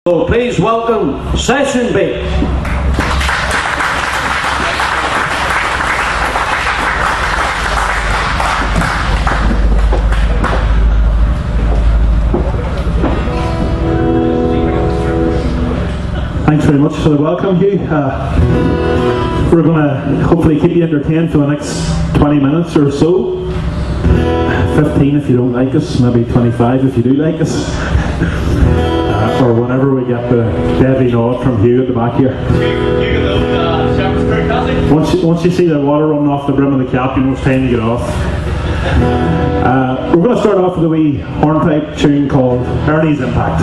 So please welcome Session B. Thanks very much for the welcome, Hugh. We're going to hopefully keep you entertained for the next 20 minutes or so. 15 if you don't like us, maybe 25 if you do like us. Or whenever we get the deadly nod from Hugh at the back here. Once you see the water running off the brim of the cap, you know it's time to get off. We're going to start off with a wee hornpipe tune called Ernie's Impact.